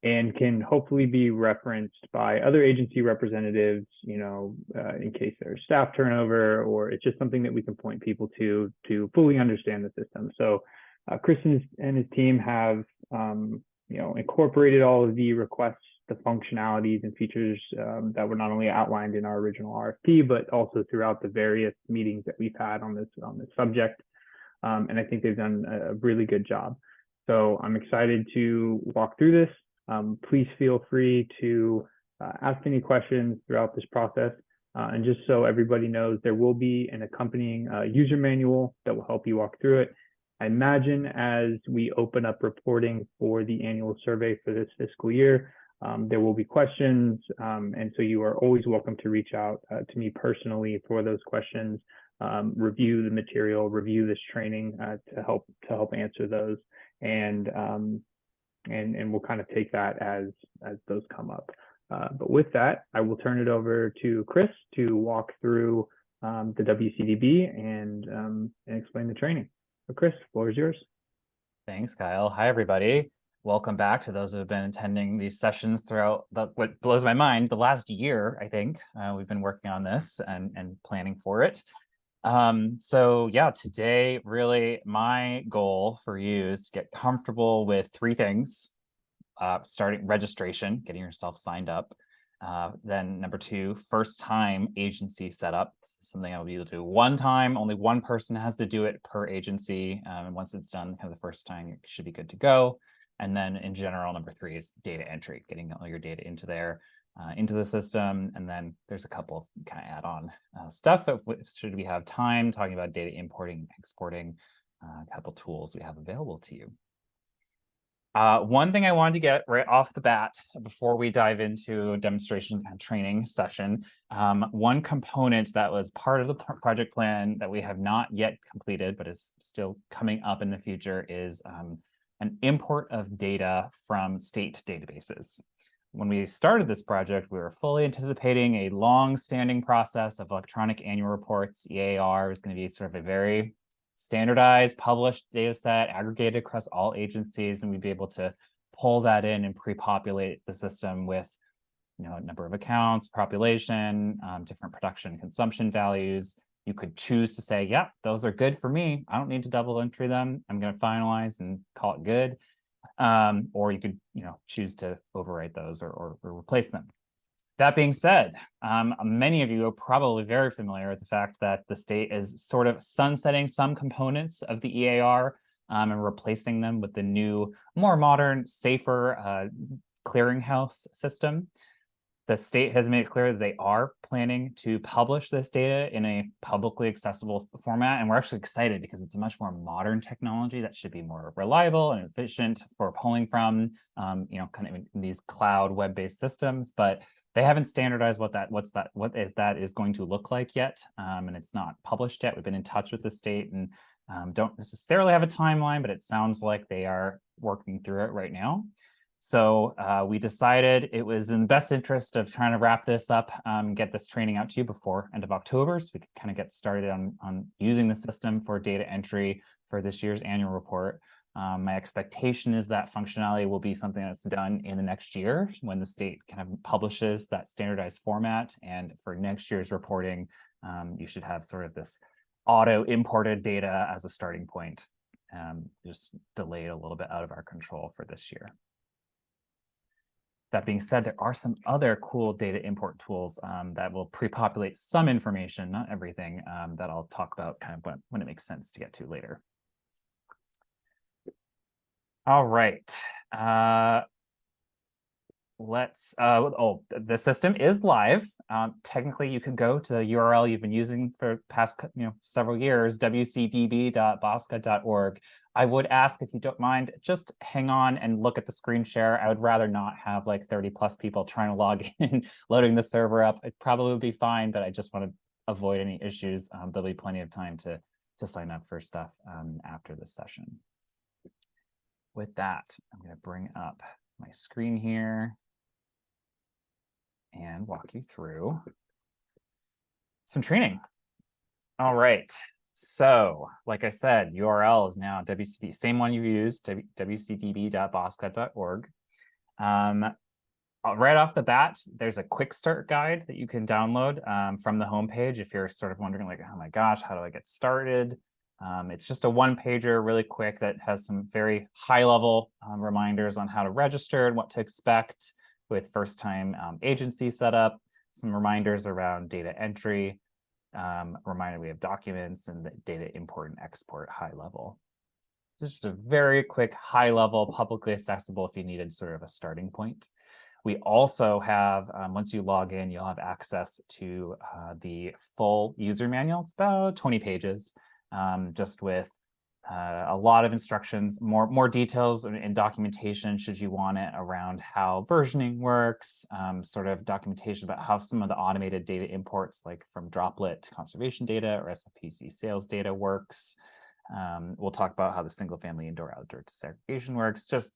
and can hopefully be referenced by other agency representatives, in case there's staff turnover, or it's just something that we can point people to fully understand the system. So Chris and his team have, incorporated all of the requests, the functionalities and features that were not only outlined in our original RFP, but also throughout the various meetings that we've had on this subject. And I think they've done a really good job. So I'm excited to walk through this. Please feel free to ask any questions throughout this process. And just so everybody knows, there will be an accompanying user manual that will help you walk through it. I imagine as we open up reporting for the annual survey for this fiscal year, there will be questions. And so you are always welcome to reach out to me personally for those questions, review the material, review this training to help answer those. And we'll kind of take that as those come up. But with that, I will turn it over to Chris to walk through the WCDB and explain the training. So Chris, the floor is yours. Thanks, Kyle. Hi, everybody. Welcome back to those who have been attending these sessions throughout what blows my mind, the last year, I think. We've been working on this and planning for it. So yeah, today, really my goal for you is to get comfortable with three things. Starting registration, getting yourself signed up. Then number two, first time agency setup. This is something I'll be able to do one time. Only one person has to do it per agency. And once it's done kind of the first time, you should be good to go. And then in general, number three is data entry, getting all your data into there. Into the system, and then there's a couple of kind of add-on stuff should we have time, talking about data importing, exporting, a couple tools we have available to you. One thing I wanted to get right off the bat before we dive into a demonstration and training session, one component that was part of the project plan that we have not yet completed but is still coming up in the future is an import of data from state databases. When we started this project, we were fully anticipating a long-standing process of electronic annual reports. EAR is going to be sort of a very standardized, published data set, aggregated across all agencies, and we'd be able to pull that in and pre-populate the system with, a number of accounts, population, different production consumption values. You could choose to say, yeah, those are good for me. I don't need to double entry them. I'm going to finalize and call it good. Or you could, choose to overwrite those or replace them. That being said, many of you are probably very familiar with the fact that the state is sort of sunsetting some components of the EAR and replacing them with the new, more modern, safer clearinghouse system. The state has made it clear that they are planning to publish this data in a publicly accessible format, and we're actually excited because it's a much more modern technology that should be more reliable and efficient for pulling from, kind of in these cloud web-based systems. But they haven't standardized what that is going to look like yet, and it's not published yet. We've been in touch with the state and don't necessarily have a timeline, but it sounds like they are working through it right now. So we decided it was in the best interest of trying to wrap this up, get this training out to you before end of October, so we could kind of get started on using the system for data entry for this year's annual report. My expectation is that functionality will be something that's done in the next year when the state kind of publishes that standardized format. And for next year's reporting, you should have sort of this auto-imported data as a starting point, just delayed a little bit out of our control for this year. That being said, there are some other cool data import tools that will pre-populate some information, not everything, that I'll talk about kind of when it makes sense to get to later. All right. The system is live. Technically, you could go to the URL you've been using for the past several years, wcdb.bosca.org. I would ask, if you don't mind, just hang on and look at the screen share. I would rather not have like 30+ people trying to log in, loading the server up. It probably would be fine, but I just want to avoid any issues. There'll be plenty of time to sign up for stuff after this session. With that, I'm going to bring up my screen here and walk you through some training. All right. So, like I said, URL is now WCD, same one you used, wcdb.bosca.org. Right off the bat, there's a quick start guide that you can download from the homepage if you're sort of wondering, like, oh my gosh, how do I get started? It's just a one-pager, really quick, that has some very high-level reminders on how to register and what to expect with first-time agency setup, some reminders around data entry, reminder we have documents and the data import and export high level. Just a very quick, high-level, publicly accessible if you needed sort of a starting point. We also have, once you log in, you'll have access to the full user manual. It's about 20 pages, just with a lot of instructions, more details and documentation should you want it around how versioning works, sort of documentation about how some of the automated data imports, like from droplet to conservation data or SFPC sales data works. We'll talk about how the single family indoor outdoor disaggregation works. Just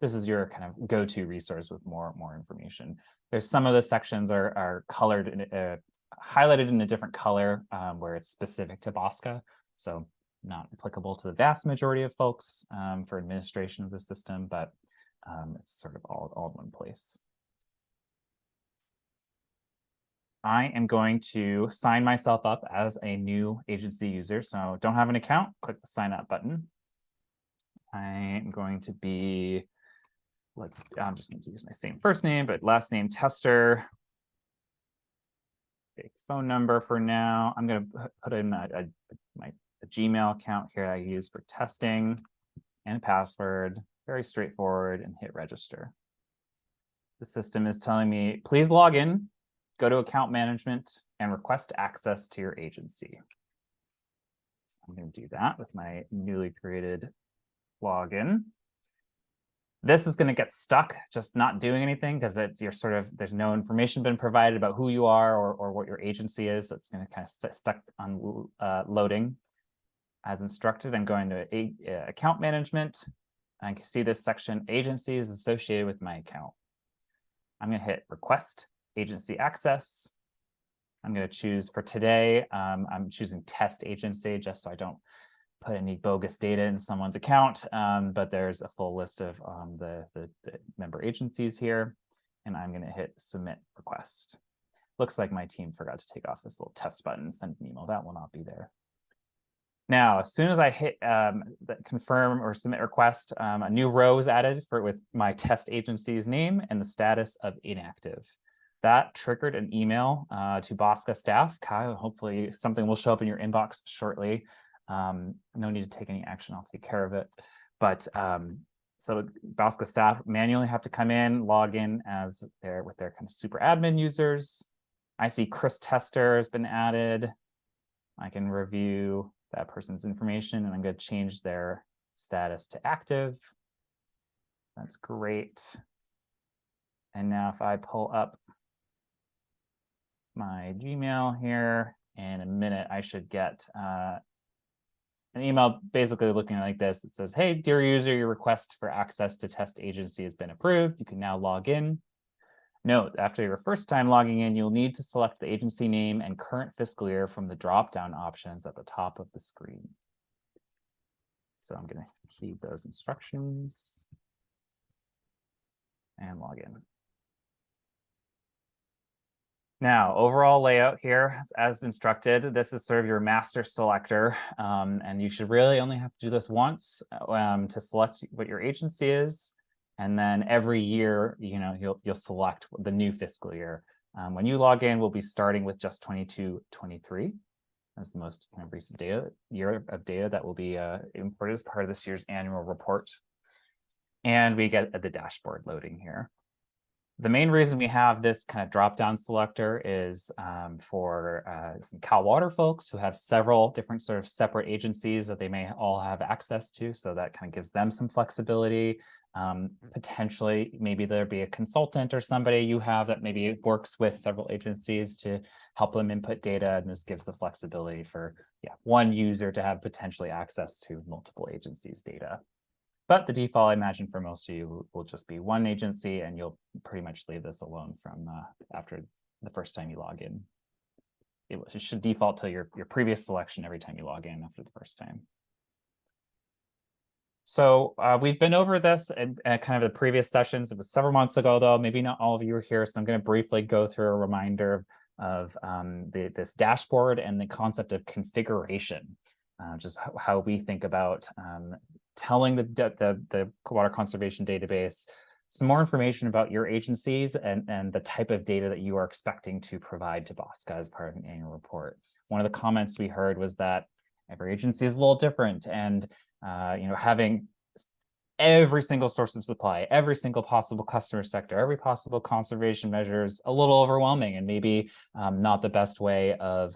this is your kind of go-to resource with more information. There's some of the sections are colored, highlighted in a different color where it's specific to Bosca. So not applicable to the vast majority of folks for administration of the system, but it's sort of all in one place. I am going to sign myself up as a new agency user. So don't have an account, click the sign up button. I am going to be, I'm just going to use my same first name, but last name Tester. Okay, phone number for now. I'm going to put in my Gmail account here I use for testing, and a password, very straightforward, and hit register. The system is telling me, please log in, go to account management, and request access to your agency. So I'm going to do that with my newly created login. This is going to get stuck just not doing anything because you're sort of, there's no information been provided about who you are or what your agency is. So it's going to kind of stuck on loading. As instructed, I'm going to account management. I can see this section, agencies associated with my account. I'm going to hit request agency access. I'm going to choose for today, I'm choosing test agency just so I don't put any bogus data in someone's account, but there's a full list of the member agencies here, and I'm going to hit submit request. Looks like my team forgot to take off this little test button, send an email. That will not be there. Now, as soon as I hit confirm or submit request, a new row is added with my test agency's name and the status of inactive. That triggered an email to Bosca staff. Kyle, hopefully something will show up in your inbox shortly. No need to take any action, I'll take care of it. But so Bosca staff manually have to come in, log in as with their kind of super admin users. I see Chris Tester has been added. I can review that person's information, and I'm going to change their status to active. That's great. And now if I pull up my Gmail here, in a minute, I should get an email basically looking like this. It says, hey, dear user, your request for access to test agency has been approved. You can now log in. Note, after your first time logging in, you'll need to select the agency name and current fiscal year from the drop-down options at the top of the screen. So I'm going to heed those instructions and log in. Now, overall layout here, as instructed, this is sort of your master selector, and you should really only have to do this once to select what your agency is. And then every year, you'll select the new fiscal year. When you log in, we'll be starting with just 22-23 as the most recent year of data that will be imported as part of this year's annual report. And we get the dashboard loading here. The main reason we have this kind of drop-down selector is for some Cal Water folks who have several different sort of separate agencies that they may all have access to. So that kind of gives them some flexibility. Potentially, maybe there'd be a consultant or somebody you have that maybe works with several agencies to help them input data. And this gives the flexibility for one user to have potentially access to multiple agencies' data. But the default, I imagine, for most of you will just be one agency, and you'll pretty much leave this alone from after the first time you log in. it should default to your previous selection every time you log in after the first time. So we've been over this in kind of the previous sessions. It was several months ago, though. Maybe not all of you were here, so I'm going to briefly go through a reminder of this dashboard and the concept of configuration, just how we think about telling the water conservation database some more information about your agencies and the type of data that you are expecting to provide to BOSCA as part of an annual report. One of the comments we heard was that every agency is a little different, and having every single source of supply, every single possible customer sector, every possible conservation measure is a little overwhelming, and maybe not the best way of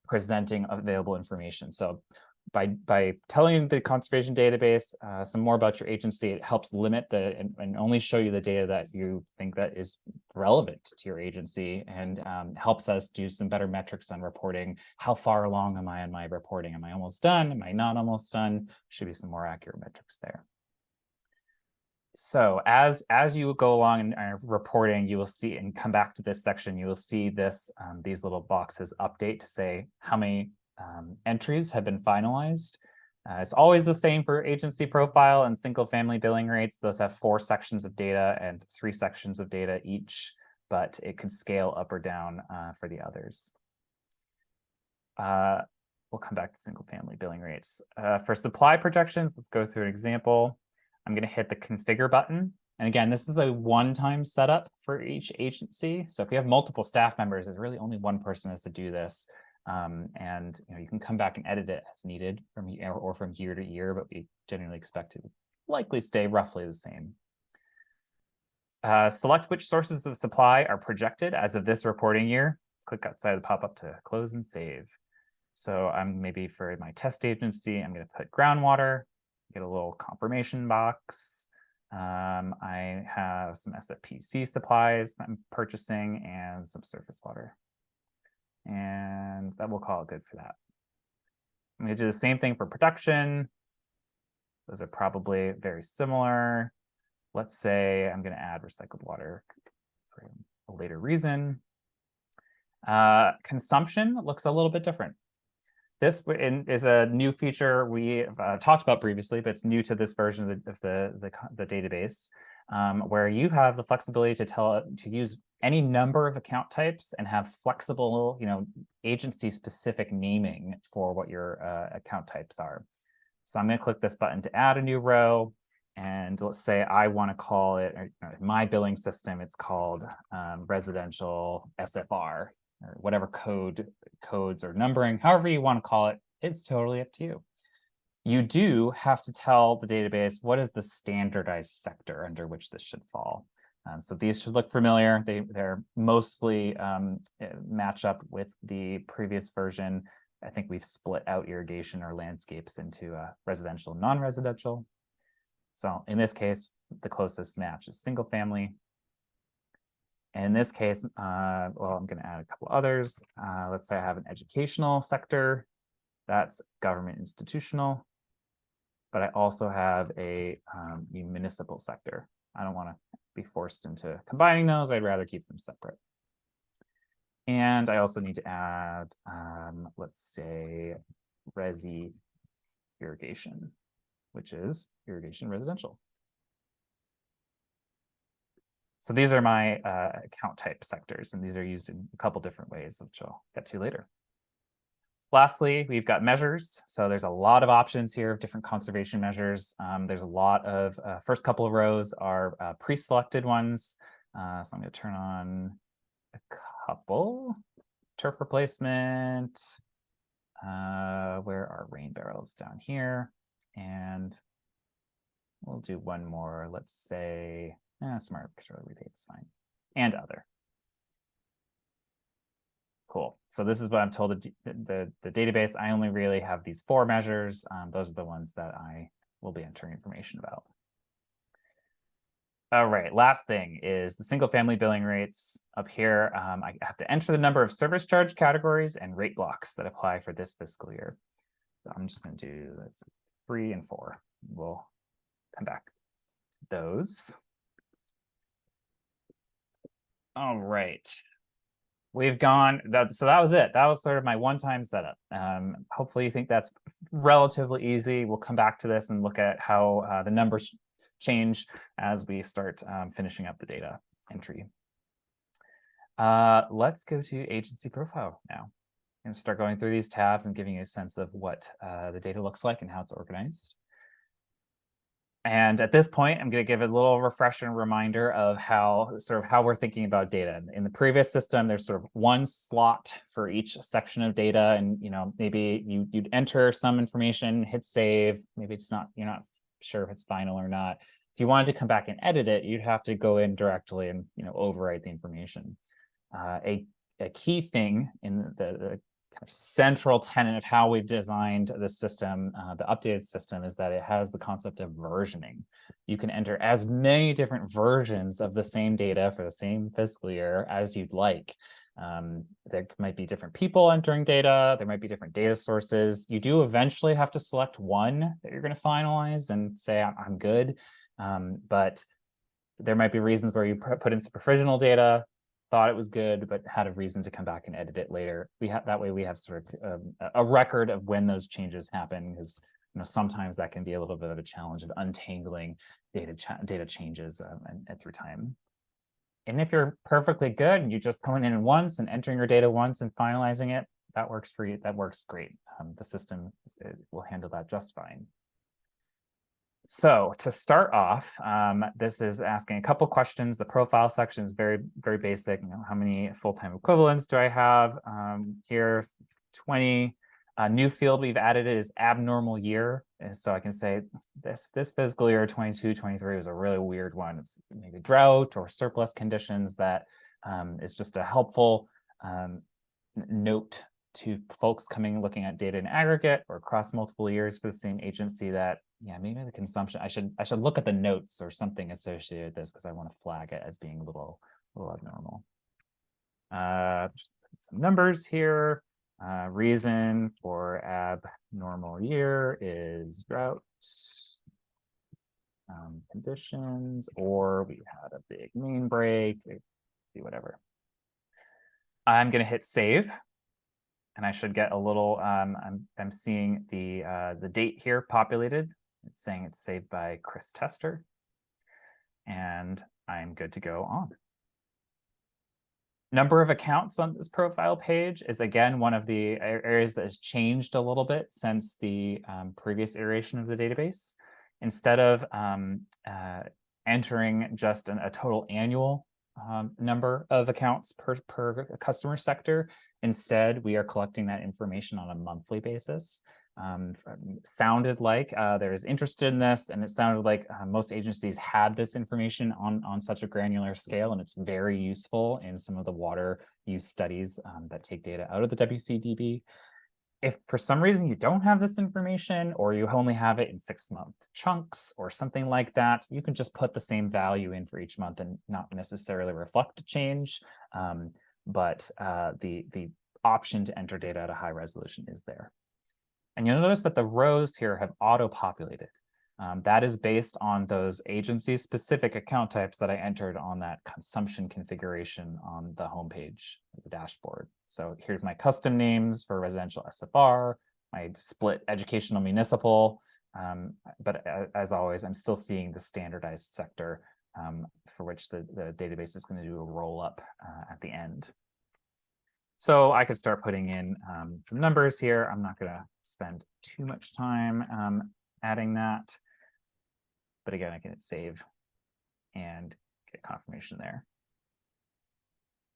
presenting available information. So by telling the conservation database some more about your agency, it helps limit and only show you the data that you think that is relevant to your agency, and helps us do some better metrics on reporting. How far along am I in my reporting? Am I almost done? Am I not almost done? Should be some more accurate metrics there. So as you go along in reporting, you will see, and come back to this section, you will see this these little boxes update to say how many entries have been finalized. It's always the same for agency profile and single family billing rates. Those have 4 sections of data and 3 sections of data each, but it can scale up or down for the others. We'll come back to single family billing rates. For supply projections, let's go through an example. I'm going to hit the configure button. And again, this is a one-time setup for each agency. So if you have multiple staff members, there's really only one person has to do this. And you can come back and edit it as needed from year to year, but we generally expect to likely stay roughly the same. Select which sources of supply are projected as of this reporting year. Click outside of the pop-up to close and save. So I'm maybe for my test agency, I'm going to put groundwater, get a little confirmation box. I have some SFPC supplies I'm purchasing and some surface water. And that will call it good for that. I'm going to do the same thing for production. Those are probably very similar. Let's say I'm going to add recycled water for a later reason. Consumption looks a little bit different. This is a new feature we have talked about previously, but it's new to this version of the database, where you have the flexibility to use any number of account types and have flexible, agency-specific naming for what your account types are. So I'm going to click this button to add a new row, and let's say I want to call it, in my billing system, it's called residential SFR, or whatever codes or numbering, however you want to call it. It's totally up to you. You do have to tell the database what is the standardized sector under which this should fall. So these should look familiar. They're mostly match up with the previous version. I think we've split out irrigation or landscapes into residential, non-residential. So in this case, the closest match is single family. And in this case, well, I'm going to add a couple others. Let's say I have an educational sector. That's government institutional. But I also have a municipal sector. I don't want to be forced into combining those. I'd rather keep them separate. And I also need to add, let's say, resi irrigation, which is irrigation residential. So these are my account type sectors, and these are used in a couple different ways, which I'll get to later. Lastly, we've got measures. So there's a lot of options here of different conservation measures. There's a lot of, first couple of rows are pre-selected ones. So I'm going to turn on a couple. Turf replacement. Where are rain barrels? Down here. And we'll do one more. Let's say smart control rebates, fine. And other. Cool. So this is what I'm told the database. I only really have these 4 measures. Those are the ones that I will be entering information about. All right, last thing is the single family billing rates. Up here, I have to enter the number of service charge categories and rate blocks that apply for this fiscal year. So I'm just going to do, let's see, 3 and 4. We'll come back to those. All right. we've gone, so that was it. That was sort of my one-time setup. Hopefully you think that's relatively easy. We'll come back to this and look at how the numbers change as we start finishing up the data entry. Let's go to agency profile now. I'm going to start going through these tabs and giving you a sense of what the data looks like and how it's organized. And at this point, I'm going to give a little refresher and reminder of how we're thinking about data. In the previous system, there's sort of one slot for each section of data, and maybe you'd enter some information, hit save. Maybe it's not, you're not sure if it's final or not. If you wanted to come back and edit it, you'd have to go in directly and overwrite the information. A key thing in the kind of central tenet of how we've designed the system, the updated system, is that it has the concept of versioning. You can enter as many different versions of the same data for the same fiscal year as you'd like. There might be different people entering data. There might be different data sources. You do eventually have to select one that you're going to finalize and say, I'm good. But there might be reasons where you put in some provisional data, thought it was good, but had a reason to come back and edit it later. That way we have sort of a record of when those changes happen, because sometimes that can be a little bit of a challenge of untangling data changes and through time. And if you're perfectly good and you just going in once and entering your data once and finalizing it, that works for you. That works great. The system will handle that just fine. So to start off, this is asking a couple questions. The profile section is very, very basic. How many full-time equivalents do I have? Here, 20. A new field we've added is abnormal year. And so I can say this fiscal year 22-23 was a really weird one. It's maybe drought or surplus conditions. That is just a helpful note to folks looking at data in aggregate or across multiple years for the same agency, that maybe the consumption, I should look at the notes or something associated with this, because I want to flag it as being a little abnormal. Just put some numbers here. Reason for abnormal year is drought conditions, or we had a big main break, whatever. I'm going to hit save. And I should get a little, I'm seeing the date here populated. It's saying it's saved by Chris Tester. And I'm good to go on. Number of accounts on this profile page is, again, one of the areas that has changed a little bit since the previous iteration of the database. Instead of entering just a total annual number of accounts per customer sector, instead, we are collecting that information on a monthly basis. Sounded like there's interest in this, and it sounded like most agencies had this information on such a granular scale, and it's very useful in some of the water use studies that take data out of the WCDB. If for some reason you don't have this information, or you only have it in 6-month chunks or something like that, you can just put the same value in for each month and not necessarily reflect a change. But the option to enter data at a high resolution is there. And you'll notice that the rows here have auto-populated. That is based on those agency-specific account types that I entered on that consumption configuration on the homepage of the dashboard. So here's my custom names for residential SFR, my split educational municipal. But as always, I'm still seeing the standardized sector for which the database is going to do a roll-up at the end. So I could start putting in some numbers here. I'm not going to spend too much time adding that. But again, I can hit save and get confirmation there.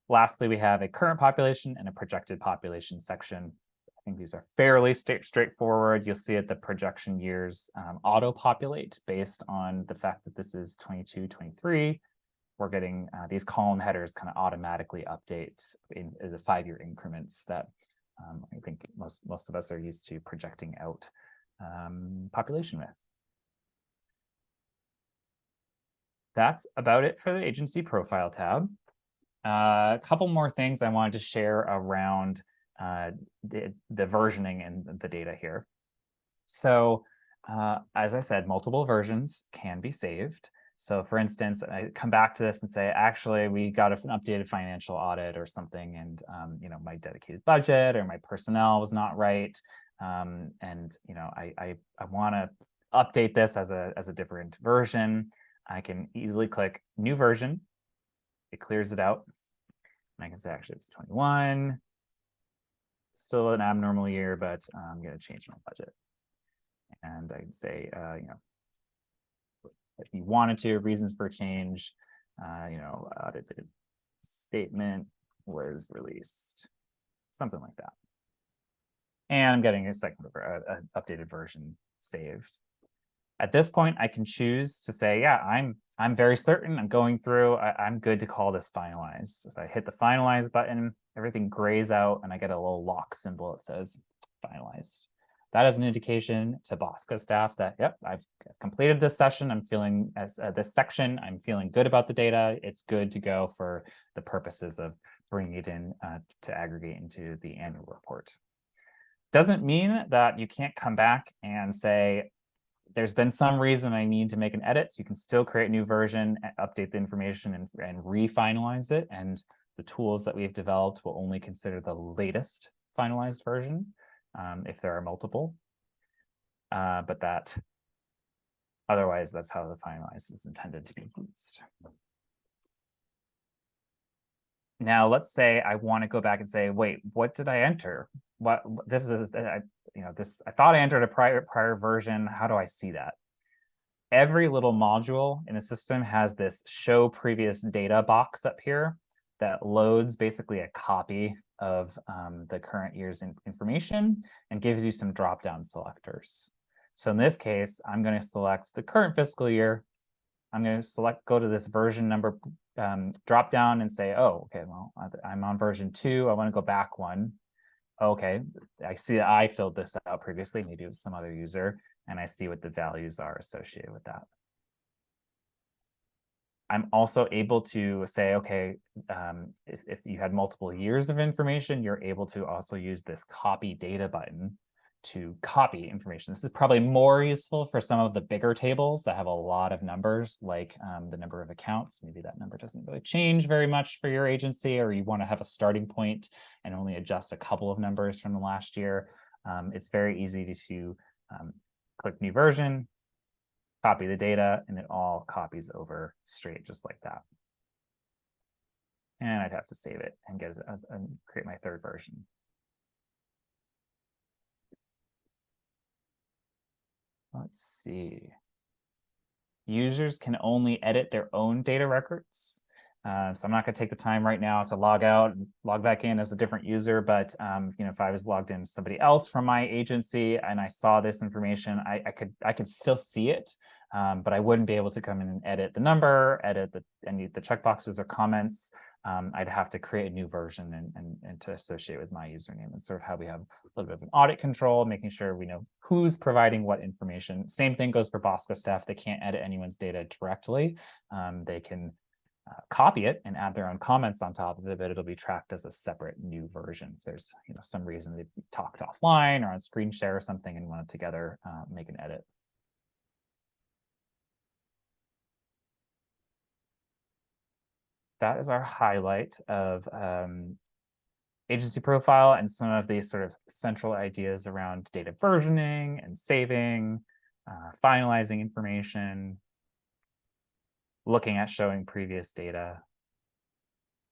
Lastly, we have a current population and a projected population section. I think these are fairly straightforward. You'll see that the projection years auto-populate based on the fact that this is 22-23. We're getting these column headers kind of automatically update in the 5-year increments that I think most of us are used to projecting out population with. That's about it for the agency profile tab. A couple more things I wanted to share around the versioning and the data here. So as I said, multiple versions can be saved. So for instance, I come back to this and say, actually, we got an updated financial audit or something, and my dedicated budget or my personnel was not right. And I want to update this as a different version. I can easily click new version. It clears it out. And I can say, actually, it's 21. Still an abnormal year, but I'm going to change my budget. And I can say, if you wanted to, reasons for change, audited statement was released, something like that. And I'm getting a second an updated version saved. At this point, I can choose to say, yeah, I'm very certain. I'm going through. I'm good to call this finalized. So I hit the finalize button. Everything grays out, and I get a little lock symbol that says finalized. That is an indication to Bosca staff that, yep, I've completed this session. I'm feeling this section. I'm feeling good about the data. It's good to go for the purposes of bringing it in to aggregate into the annual report. Doesn't mean that you can't come back and say, there's been some reason I need to make an edit. You can still create a new version, update the information, and refinalize it. And the tools that we've developed will only consider the latest finalized version if there are multiple. But otherwise, that's how the finalize is intended to be used. Now, let's say I want to go back and say, wait, what did I enter? I thought I entered a prior version. How do I see that? Every little module in the system has this show previous data box up here that loads basically a copy of the current year's information and gives you some drop-down selectors. So in this case, I'm going to select the current fiscal year. I'm going to go to this version number drop down and say, oh, okay, well, I'm on version 2. I want to go back one. Okay, I see that I filled this out previously. Maybe it was some other user, and I see what the values are associated with that. I'm also able to say, okay, if you had multiple years of information, you're able to also use this copy data button to copy information. This is probably more useful for some of the bigger tables that have a lot of numbers, like the number of accounts. Maybe that number doesn't really change very much for your agency, or you want to have a starting point and only adjust a couple of numbers from the last year. It's very easy to click new version, copy the data, and it all copies over straight just like that. And I'd have to save it and create my third version. Let's see. Users can only edit their own data records. So I'm not going to take the time right now to log out and log back in as a different user. But if I was logged in as somebody else from my agency and I saw this information, I could still see it, but I wouldn't be able to come in and edit the number, edit any of the checkboxes or comments. I'd have to create a new version and to associate with my username. And sort of how we have a little bit of an audit control, making sure we know who's providing what information. Same thing goes for Bosca staff. They can't edit anyone's data directly. They can copy it and add their own comments on top of it, but it'll be tracked as a separate new version. If there's some reason they've talked offline or on screen share or something and want to together make an edit. That is our highlight of agency profile and some of these sort of central ideas around data versioning and saving, finalizing information, looking at showing previous data.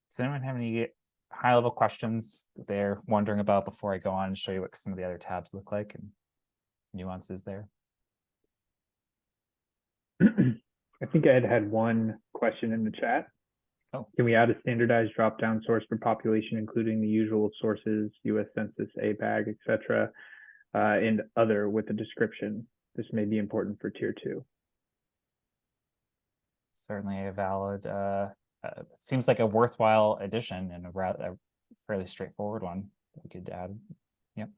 Does anyone have any high-level questions that they're wondering about before I go on and show you what some of the other tabs look like and nuances there? I think Ed had one question in the chat. Oh. Can we add a standardized drop-down source for population, including the usual sources, U.S. Census, APAG, etc., and other with a description? This may be important for tier 2. Certainly a valid, seems like a worthwhile addition and a fairly straightforward one that we could add. Yep.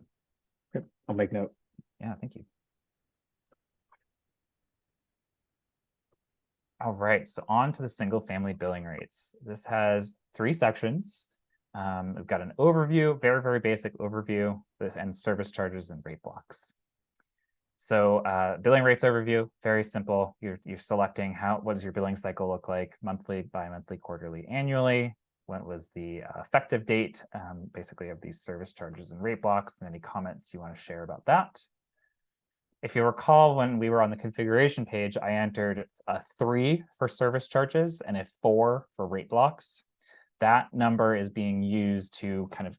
Yep. I'll make note. Yeah, thank you. All right, so on to the single family billing rates. This has 3 sections. We've got an overview, very, very basic overview, and service charges and rate blocks. So billing rates overview, very simple. You're selecting what does your billing cycle look like, monthly, bi-monthly, quarterly, annually. What was the effective date, basically, of these service charges and rate blocks, and any comments you want to share about that. If you recall, when we were on the configuration page, I entered a 3 for service charges and a 4 for rate blocks. That number is being used to kind of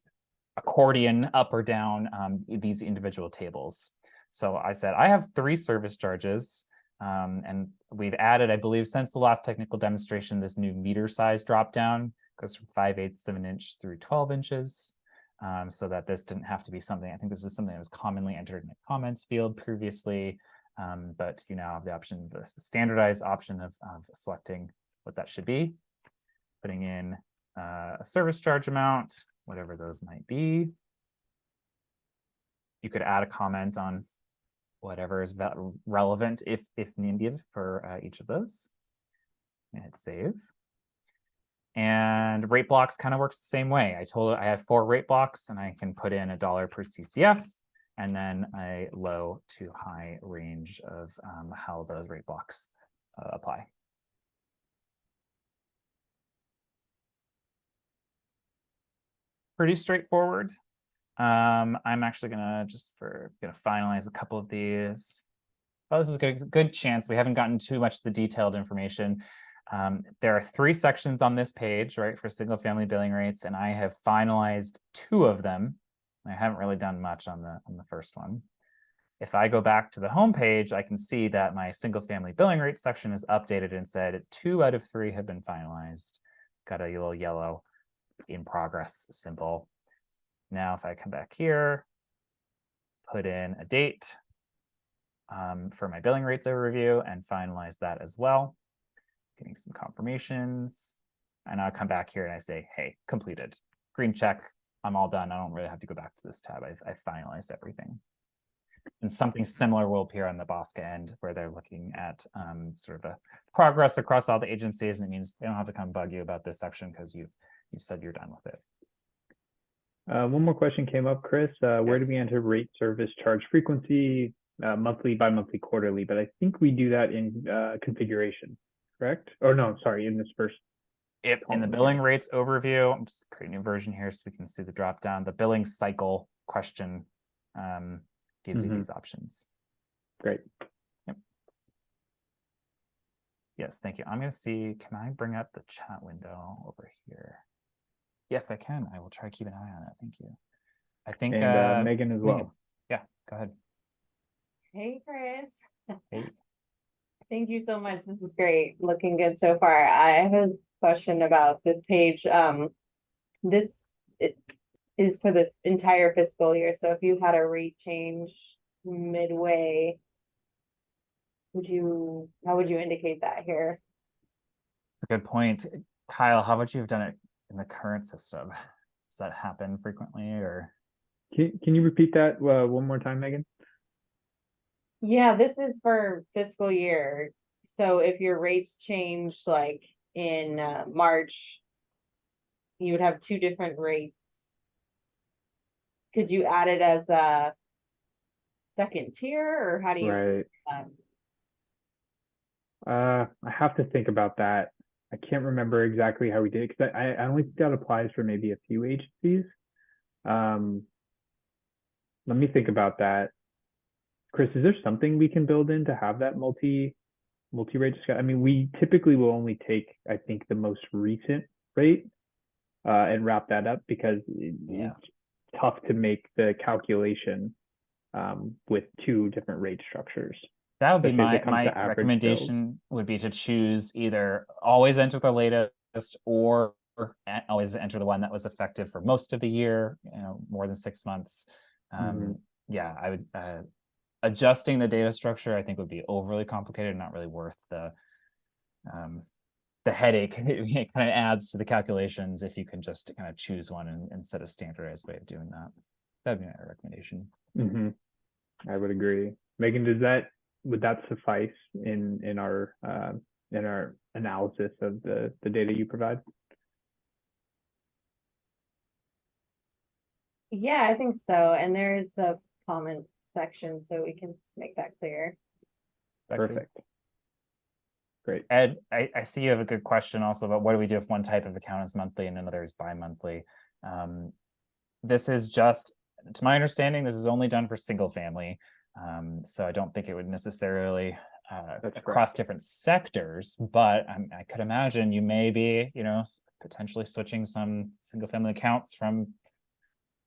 accordion up or down these individual tables. So I said, I have 3 service charges, and we've added, I believe, since the last technical demonstration, this new meter size dropdown goes from 5/8 of an inch through 12 inches. So that this didn't have to be something, I think this was something that was commonly entered in the comments field previously, but you now have the option, the standardized option of selecting what that should be, putting in a service charge amount, whatever those might be. You could add a comment on whatever is relevant if needed for each of those. And hit save. And rate blocks kind of works the same way. I told it I have 4 rate blocks, and I can put in $1 per CCF, and then a low to high range of how those rate blocks apply. Pretty straightforward. I'm actually gonna finalize a couple of these. Oh, this is a good chance we haven't gotten too much of the detailed information. There are 3 sections on this page, right, for single family billing rates, and I have finalized 2 of them. I haven't really done much on the first one. If I go back to the home page, I can see that my single family billing rate section is updated and said 2 out of 3 have been finalized. Got a little yellow in progress symbol. Now, if I come back here, put in a date for my billing rates overview and finalize that as well. Getting some confirmations, and I'll come back here and I say, hey, completed, green check, I'm all done. I don't really have to go back to this tab. I've finalized everything. And something similar will appear on the Bosca end, where they're looking at sort of a progress across all the agencies, and it means they don't have to come bug you about this section because you said you're done with it. One more question came up, Chris. Where do we enter rate service charge frequency, monthly, bi-monthly, quarterly? But I think we do that in configuration. Correct? Oh, no, sorry, in this first. Yep, in the billing rates overview, I'm just creating a version here so we can see the drop down. The billing cycle question gives you these options. Great. Yep. Yes, thank you. I'm going to see, can I bring up the chat window over here? Yes, I can. I will try to keep an eye on it. Thank you. I think Megan as well. Yeah, go ahead. Hey, Chris. Hey. Thank you so much. This is great. Looking good so far. I have a question about this page. This is for the entire fiscal year. So if you had a rate change midway, how would you indicate that here? That's a good point. Kyle, how would you have done it in the current system? Does that happen frequently, or? Can you repeat that one more time, Megan? Yeah, this is for fiscal year. So if your rates change like in March, you would have 2 different rates. Could you add it as a second tier, or how do you? Right. I have to think about that. I can't remember exactly how we did it, because I only think that applies for maybe a few agencies. Let me think about that. Chris, is there something we can build in to have that multi-rate discussion? I mean, we typically will only take, I think, the most recent rate and wrap that up, because it's tough to make the calculation with 2 different rate structures. That would be my recommendation would be to choose either always enter the latest or always enter the one that was effective for most of the year, more than 6 months. Yeah, I would adjusting the data structure, I think, would be overly complicated and not really worth the headache. It kind of adds to the calculations if you can just kind of choose one and set a standardized way of doing that. That'd be my recommendation. I would agree. Megan, would that suffice in our analysis of the data you provide? Yeah, I think so. And there's a comment section so we can just make that clear. Perfect. Great. Ed, I see you have a good question also about what do we do if one type of account is monthly and another is bi-monthly. This is just, to my understanding, this is only done for single family. So I don't think it would necessarily across different sectors, but I could imagine you may be, potentially switching some single family accounts from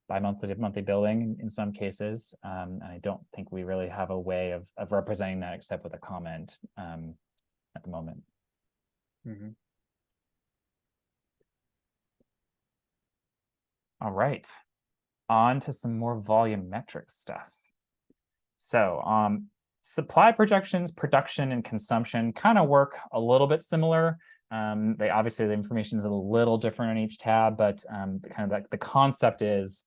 bi-monthly to monthly billing in some cases. And I don't think we really have a way of representing that except with a comment at the moment. Mm-hmm. All right, on to some more volumetric stuff. So supply projections, production, and consumption kind of work a little bit similar. They obviously, the information is a little different on each tab, but the concept is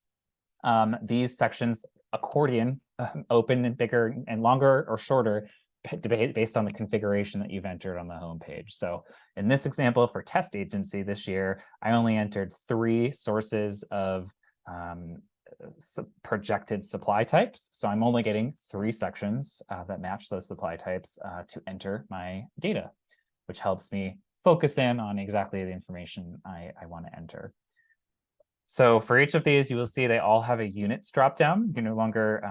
these sections accordion, open and bigger and longer or shorter based on the configuration that you've entered on the home page. So in this example for test agency this year, I only entered 3 sources of projected supply types. So I'm only getting 3 sections that match those supply types to enter my data, which helps me focus in on exactly the information I want to enter. So for each of these, you will see they all have a units dropdown. You're no longer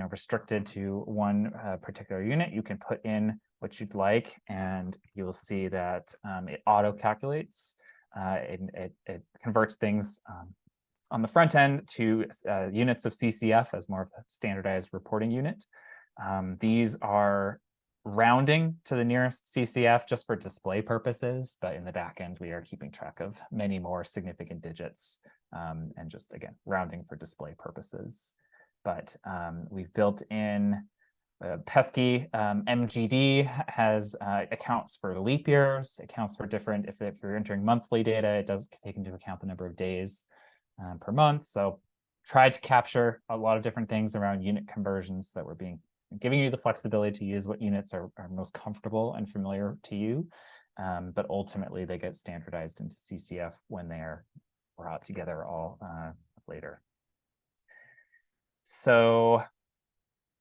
restricted to one particular unit. You can put in what you'd like, and you will see that it auto calculates. It converts things on the front end to units of CCF as more of a standardized reporting unit. These are rounding to the nearest CCF just for display purposes, but in the back end, we are keeping track of many more significant digits and just, again, rounding for display purposes. But we've built in pesky MGD has accounts for leap years, accounts for different, if you're entering monthly data, it does take into account the number of days per month. So try to capture a lot of different things around unit conversions that we're giving you the flexibility to use what units are most comfortable and familiar to you. But ultimately they get standardized into CCF when they are brought together all later. So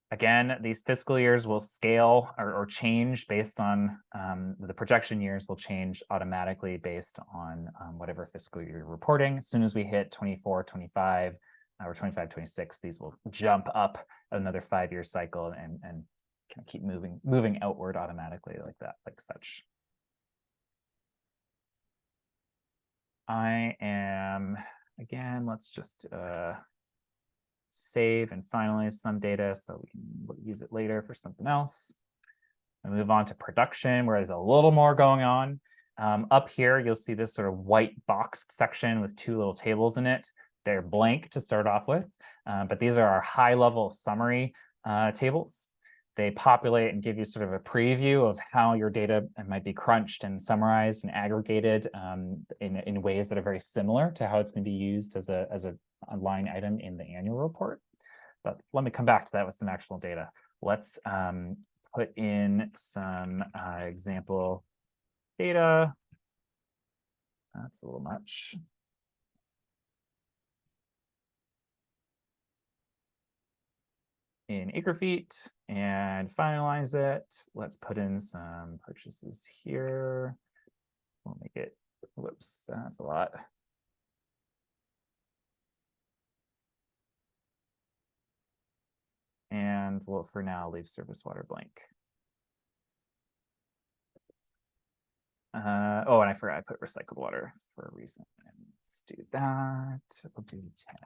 again, these fiscal years will scale or change based on the projection years will change automatically based on whatever fiscal year you're reporting. As soon as we hit 24, 25, or 25, 26, these will jump up another 5-year cycle and kind of keep moving outward automatically like that, like such. I am, again, let's just save and finalize some data so we can use it later for something else. And move on to production, where there's a little more going on. Up here, you'll see this sort of white boxed section with 2 little tables in it. They're blank to start off with, but these are our high-level summary tables. They populate and give you sort of a preview of how your data might be crunched and summarized and aggregated in ways that are very similar to how it's going to be used as a line item in the annual report. But let me come back to that with some actual data. Let's put in some example data. That's a little much. In acre feet and finalize it. Let's put in some purchases here. We'll make it, whoops, that's a lot. And we'll, for now, leave surface water blank. Oh, and I forgot I put recycled water for a reason. Let's do that. We'll do 10.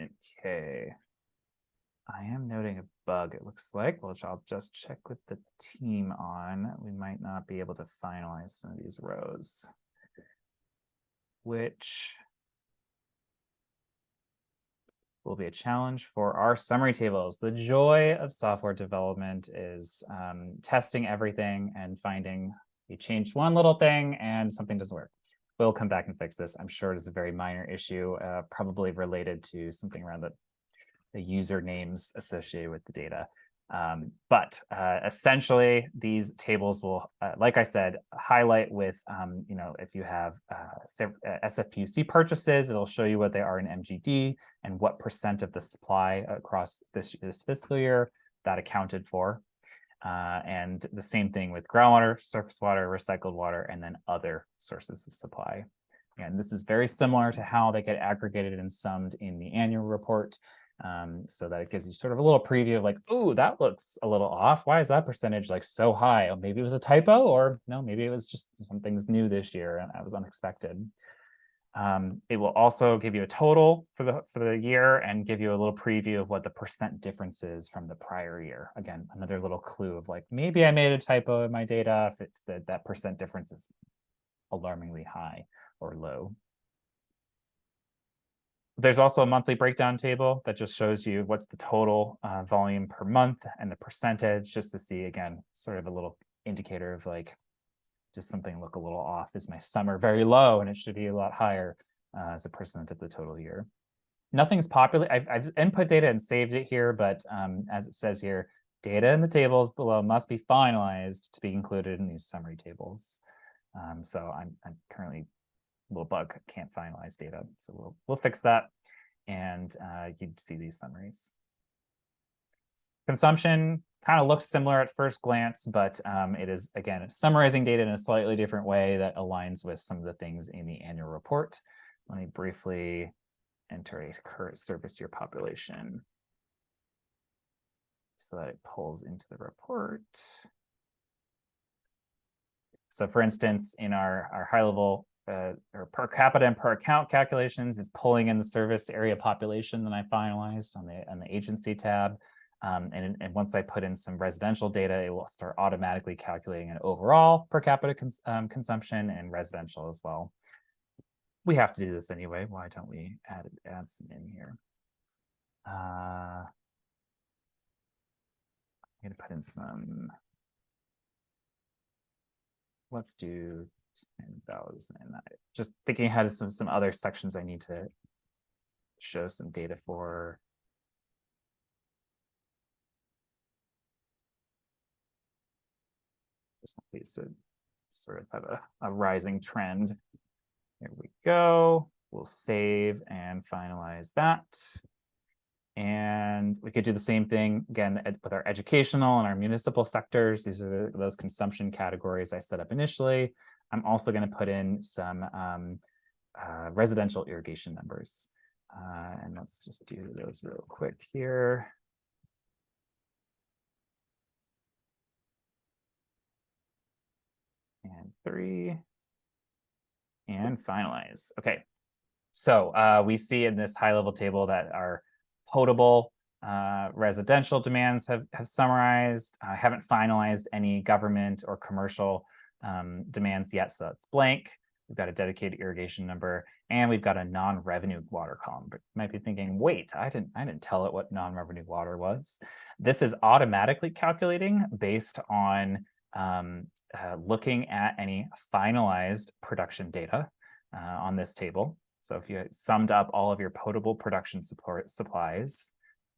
Okay. I am noting a bug, it looks like, which I'll just check with the team on. We might not be able to finalize some of these rows, which will be a challenge for our summary tables. The joy of software development is testing everything and finding you changed one little thing and something doesn't work. We'll come back and fix this. I'm sure it is a very minor issue, probably related to something around the usernames associated with the data. But essentially, these tables will, like I said, highlight with, if you have SFPUC purchases, it'll show you what they are in MGD and what % of the supply across this fiscal year that accounted for. And the same thing with groundwater, surface water, recycled water, and then other sources of supply. And this is very similar to how they get aggregated and summed in the annual report. So that it gives you sort of a little preview of like, oh, that looks a little off. Why is that percentage like so high? Oh, maybe it was a typo, or no, maybe it was just something's new this year and that was unexpected. It will also give you a total for the year and give you a little preview of what the % difference is from the prior year. Again, another little clue of like, maybe I made a typo in my data if that % difference is alarmingly high or low. There's also a monthly breakdown table that just shows you what's the total volume per month and the percentage, just to see, again, sort of a little indicator of like, does something look a little off? Is my summer very low and it should be a lot higher as a % of the total year? Nothing's popular. I've input data and saved it here, but as it says here, data in the tables below must be finalized to be included in these summary tables. So I'm currently little bug, can't finalize data. So we'll fix that. And you'd see these summaries. Consumption kind of looks similar at first glance, but it is, again, summarizing data in a slightly different way that aligns with some of the things in the annual report. Let me briefly enter a current service year population so that it pulls into the report. So for instance, in our high level or per capita and per account calculations, it's pulling in the service area population that I finalized on the agency tab. And once I put in some residential data, it will start automatically calculating an overall per capita consumption and residential as well. We have to do this anyway. Why don't we add some in here? I'm going to put in some. Let's do 10,000. Just thinking ahead of some other sections I need to show some data for. Just please to sort of have a rising trend. There we go. We'll save and finalize that. And we could do the same thing again with our educational and our municipal sectors. These are those consumption categories I set up initially. I'm also going to put in some residential irrigation numbers. And let's just do those real quick here. And 3. And finalize. Okay. So we see in this high level table that our potable residential demands have summarized. I haven't finalized any government or commercial demands yet, so that's blank. We've got a dedicated irrigation number, and we've got a non-revenue water column. But you might be thinking, wait, I didn't tell it what non-revenue water was. This is automatically calculating based on looking at any finalized production data on this table. So if you summed up all of your potable production supplies,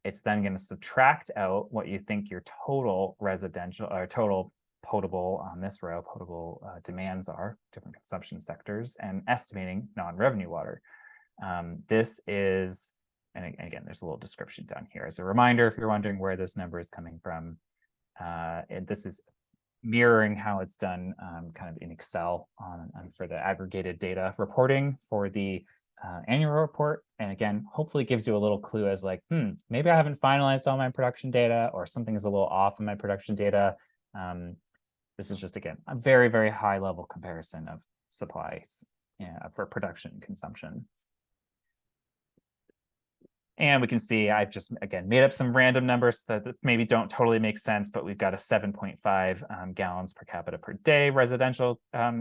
it's then going to subtract out what you think your total residential or total potable on this row, potable demands are, different consumption sectors, and estimating non-revenue water. This is, and again, there's a little description down here. As a reminder, if you're wondering where this number is coming from, this is mirroring how it's done kind of in Excel for the aggregated data reporting for the annual report. And again, hopefully gives you a little clue as like, maybe I haven't finalized all my production data or something is a little off in my production data. This is just, again, a very, very high level comparison of supplies for production and consumption. And we can see I've just, again, made up some random numbers that maybe don't totally make sense, but we've got a 7.5 gallons per capita per day residential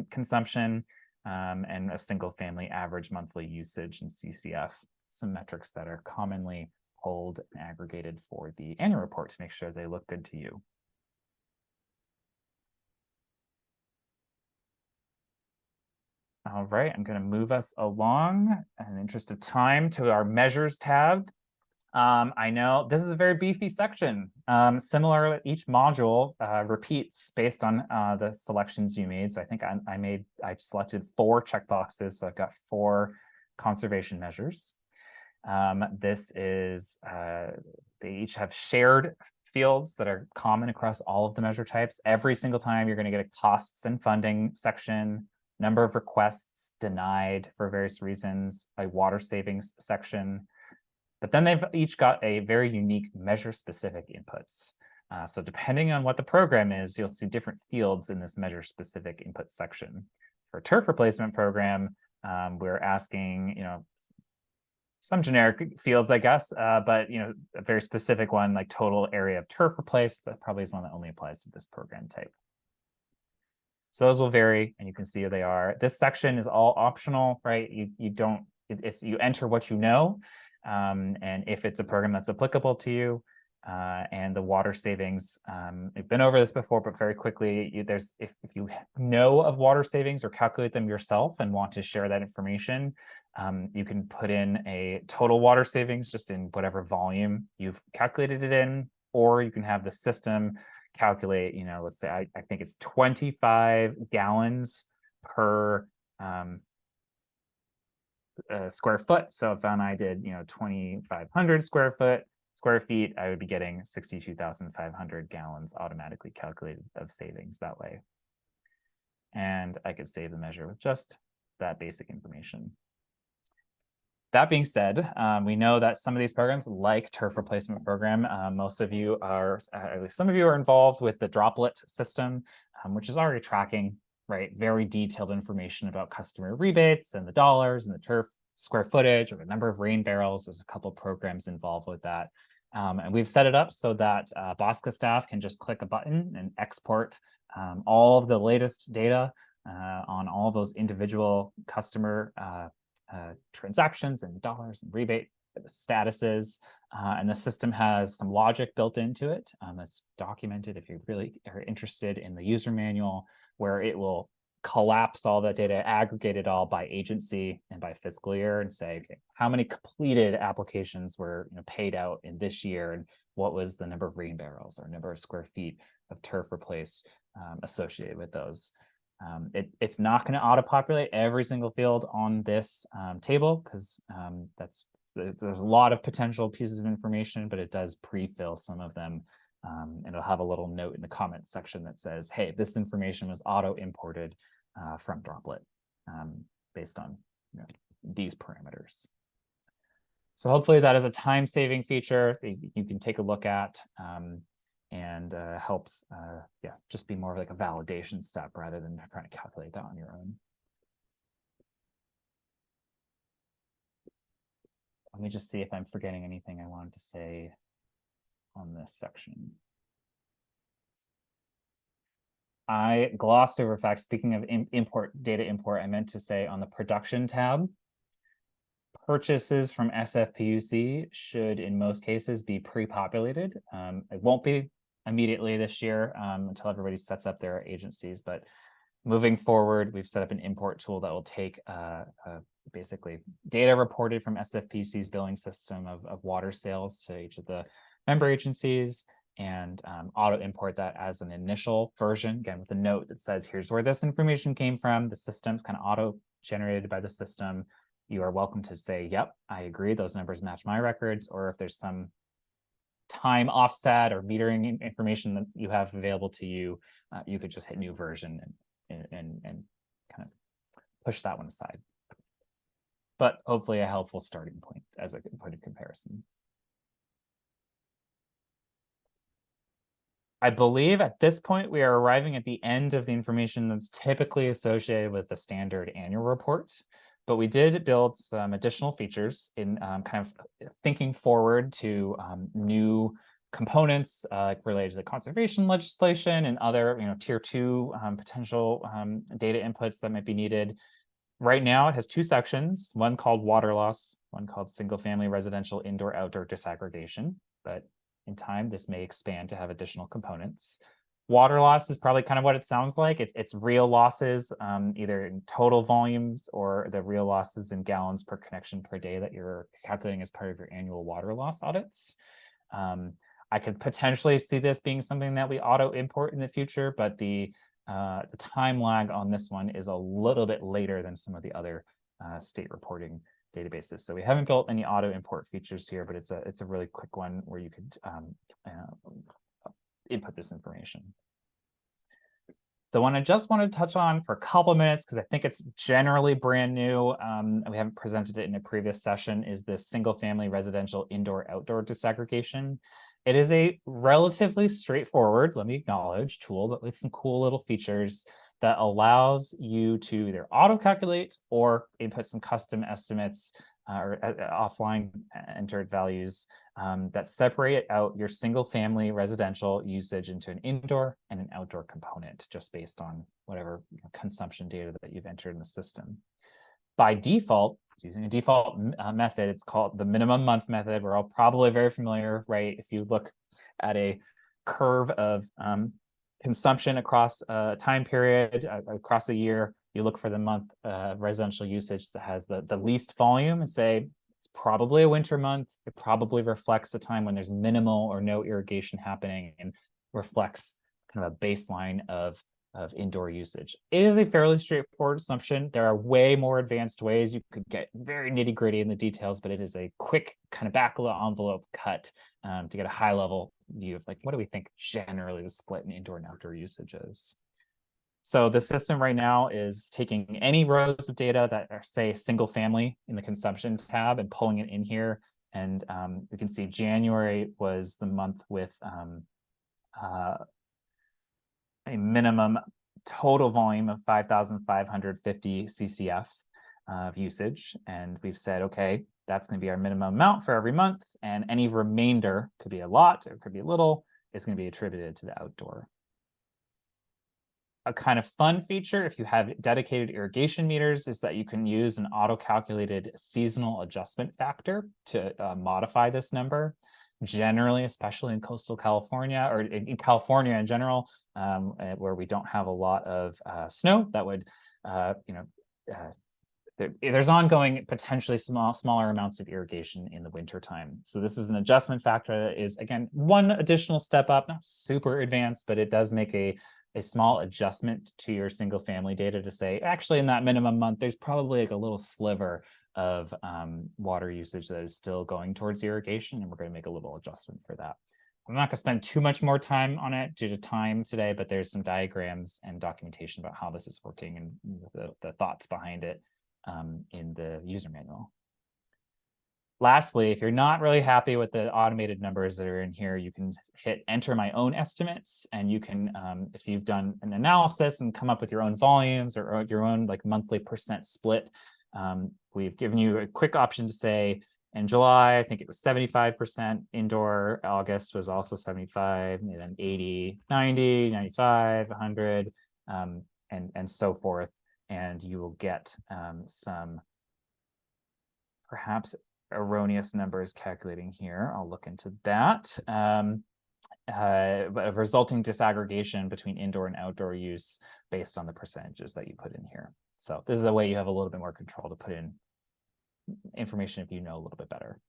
consumption and a single family average monthly usage in CCF, some metrics that are commonly pulled and aggregated for the annual report to make sure they look good to you. All right, I'm going to move us along in the interest of time to our measures tab. I know this is a very beefy section. Similar, each module repeats based on the selections you made. So I think I selected 4 checkboxes. So I've got 4 conservation measures. This is, they each have shared fields that are common across all of the measure types. Every single time you're going to get a costs and funding section, number of requests denied for various reasons, a water savings section. But then they've each got a very unique measure-specific inputs. So depending on what the program is, you'll see different fields in this measure-specific input section. For a turf replacement program, we're asking, some generic fields, I guess, but a very specific one like total area of turf replaced. That probably is one that only applies to this program type. So those will vary, and you can see who they are. This section is all optional, right? You enter what you know. And if it's a program that's applicable to you, and the water savings, we've been over this before, but very quickly, if you know of water savings or calculate them yourself and want to share that information, you can put in a total water savings just in whatever volume you've calculated it in, or you can have the system calculate, let's say I think it's 25 gallons per square foot. So if I did 2,500 square feet, I would be getting 62,500 gallons automatically calculated of savings that way. And I could save the measure with just that basic information. That being said, we know that some of these programs, like turf replacement program, most of you are, at least some of you are involved with the droplet system, which is already tracking, right, very detailed information about customer rebates and the dollars and the turf square footage or the number of rain barrels. There's a couple programs involved with that. And we've set it up so that Bosca staff can just click a button and export all of the latest data on all those individual customer transactions and dollars and rebate statuses. And the system has some logic built into it that's documented if you really are interested in the user manual, where it will collapse all that data, aggregate it all by agency and by fiscal year, and say, okay, how many completed applications were paid out in this year, and what was the number of rain barrels or number of square feet of turf replaced associated with those. It's not going to auto-populate every single field on this table, because there's a lot of potential pieces of information, but it does pre-fill some of them. And it'll have a little note in the comments section that says, hey, this information was auto-imported from Droplet based on these parameters. So hopefully that is a time-saving feature that you can take a look at. And helps just be more of like a validation step rather than trying to calculate that on your own. Let me just see if I'm forgetting anything I wanted to say on this section. I glossed over facts. Speaking of data import, I meant to say on the production tab, purchases from SFPUC should in most cases be pre-populated. It won't be immediately this year until everybody sets up their agencies, but moving forward, we've set up an import tool that will take basically data reported from SFPC's billing system of water sales to each of the member agencies and auto import that as an initial version, again with a note that says here's where this information came from. The system's kind of auto generated by the system. You are welcome to say, yep, I agree, those numbers match my records, or if there's some time offset or metering information that you have available to you, you could just hit new version and kind of push that one aside. But hopefully a helpful starting point as a point of comparison. I believe at this point we are arriving at the end of the information that's typically associated with the standard annual report. But we did build some additional features in kind of thinking forward to new components related to the conservation legislation and other tier 2 potential data inputs that might be needed. Right now it has 2 sections, one called water loss, one called single family residential indoor outdoor disaggregation. But in time, this may expand to have additional components. Water loss is probably kind of what it sounds like. It's real losses, either in total volumes or the real losses in gallons per connection per day that you're calculating as part of your annual water loss audits. I could potentially see this being something that we auto import in the future, but the time lag on this one is a little bit later than some of the other state reporting databases. So we haven't built any auto import features here, but it's a really quick one where you could input this information. The one I just want to touch on for a couple of minutes, because I think it's generally brand new, we haven't presented it in a previous session, is this single family residential indoor-outdoor disaggregation. It is a relatively straightforward, let me acknowledge, tool, but with some cool little features that allows you to either auto-calculate or input some custom estimates or offline entered values that separate out your single family residential usage into an indoor and an outdoor component, just based on whatever consumption data that you've entered in the system. By default, it's using a default method. It's called the minimum month method. We're all probably very familiar, right? If you look at a curve of consumption across a time period, across a year, you look for the month residential usage that has the least volume and say, it's probably a winter month. It probably reflects a time when there's minimal or no irrigation happening and reflects kind of a baseline of indoor usage. It is a fairly straightforward assumption. There are way more advanced ways. You could get very nitty gritty in the details, but it is a quick kind of back of the envelope cut to get a high level view of like, what do we think generally the split in indoor and outdoor usage is? So the system right now is taking any rows of data that are, say, single family in the consumption tab and pulling it in here. And we can see January was the month with a minimum total volume of 5,550 CCF of usage. And we've said, okay, that's going to be our minimum amount for every month. And any remainder, could be a lot, or it could be a little, is going to be attributed to the outdoor. A kind of fun feature, if you have dedicated irrigation meters, is that you can use an auto-calculated seasonal adjustment factor to modify this number. Generally, especially in coastal California, or in California in general, where we don't have a lot of snow, that would, there's ongoing potentially smaller amounts of irrigation in the wintertime. So this is an adjustment factor that is, again, one additional step up, not super advanced, but it does make a small adjustment to your single family data to say, actually, in that minimum month, there's probably like a little sliver of water usage that is still going towards irrigation, and we're going to make a little adjustment for that. I'm not going to spend too much more time on it due to time today, but there's some diagrams and documentation about how this is working and the thoughts behind it in the user manual. Lastly, if you're not really happy with the automated numbers that are in here, you can hit enter my own estimates, and you can, if you've done an analysis and come up with your own volumes or your own like monthly percent split, we've given you a quick option to say, in July, I think it was 75% indoor, August was also 75, and then 80, 90, 95, 100, and so forth. And you will get some perhaps erroneous numbers calculating here. I'll look into that. But a resulting disaggregation between indoor and outdoor use based on the percentages that you put in here. So this is a way you have a little bit more control to put in information if you know a little bit better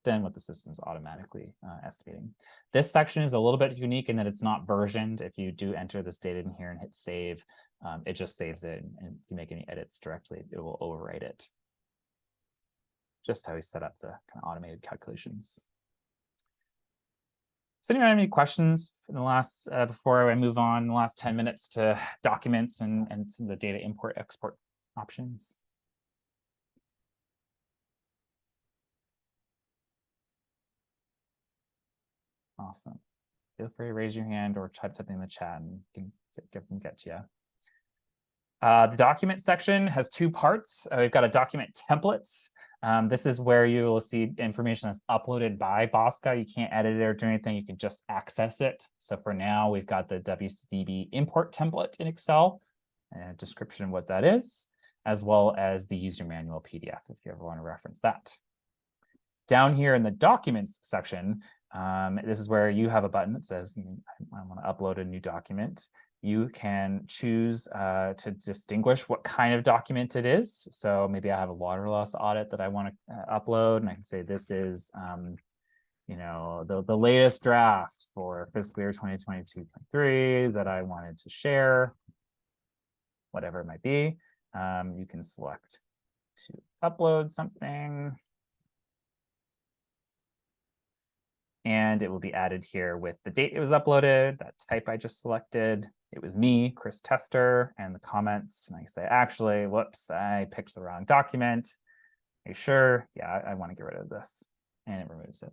than what the system's automatically estimating. This section is a little bit unique in that it's not versioned. If you do enter this data in here and hit save, it just saves it, and if you make any edits directly, it will overwrite it. Just how we set up the kind of automated calculations. Does anyone have any questions for the last, before I move on, the last 10 minutes to documents and some of the data import export options? Awesome. Feel free to raise your hand or type something in the chat and get to you. The document section has two parts. We've got a document templates. This is where you will see information that's uploaded by Bosca. You can't edit it or do anything. You can just access it. So for now, we've got the WCDB import template in Excel and a description of what that is, as well as the user manual PDF if you ever want to reference that. Down here in the documents section, this is where you have a button that says, I want to upload a new document. You can choose to distinguish what kind of document it is. So maybe I have a water loss audit that I want to upload, and I can say this is the latest draft for fiscal year 2022-23 that I wanted to share, whatever it might be. You can select to upload something, and it will be added here with the date it was uploaded, that type I just selected. It was me, Chris Tester, and the comments. And I say, actually, whoops, I picked the wrong document. Are you sure? Yeah, I want to get rid of this. And it removes it.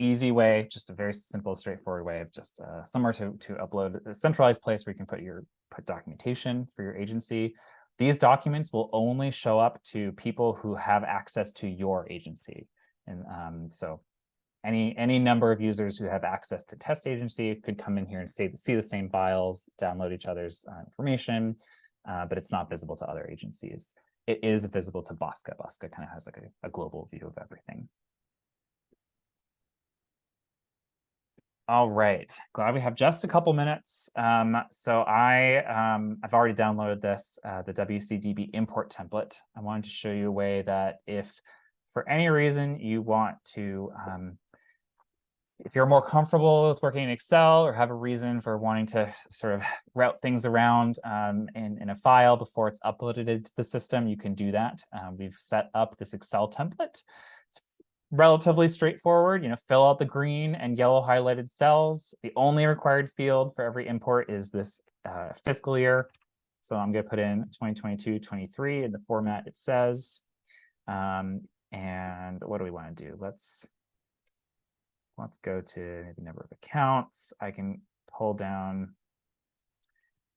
Easy way, just a very simple, straightforward way of just somewhere to upload a centralized place where you can put documentation for your agency. These documents will only show up to people who have access to your agency. And so any number of users who have access to test agency could come in here and see the same files, download each other's information, but it's not visible to other agencies. It is visible to Bosca. Bosca kind of has like a global view of everything. All right, glad we have just a couple minutes. So I've already downloaded this, the WCDB import template. I wanted to show you a way that if for any reason you want to, if you're more comfortable with working in Excel or have a reason for wanting to sort of route things around in a file before it's uploaded into the system, you can do that. We've set up this Excel template. It's relatively straightforward. Fill out the green and yellow highlighted cells. The only required field for every import is this fiscal year. So I'm going to put in 2022-23 in the format it says. And what do we want to do? Let's go to maybe number of accounts. I can pull down.